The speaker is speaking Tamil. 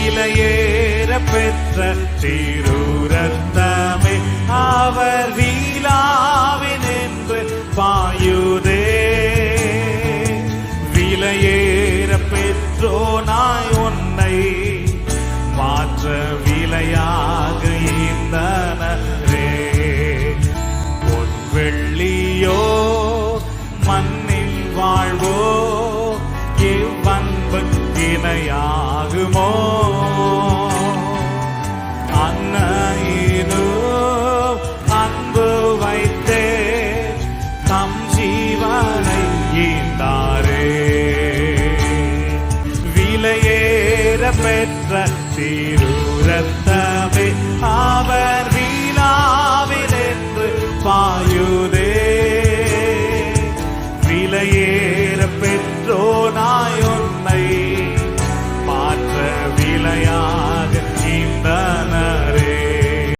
விலையேற பெற்ற திருரத்தமே அவர் வீலாவின் என்று பாயுதே. விலையேற பெற்றோனாய் உன்னை மாற்ற விலையாக ஈந்தனரே. பொன் வெள்ளியோ மண்ணில் வாழ்வோ இவ்வன்புக்கு இணையாகுமோ? அன்னையினோ அன்பு வைத்தே தம் ஜீவனை ஈந்தாரே. விலையேற பெற்ற திருரத்தமே அவர்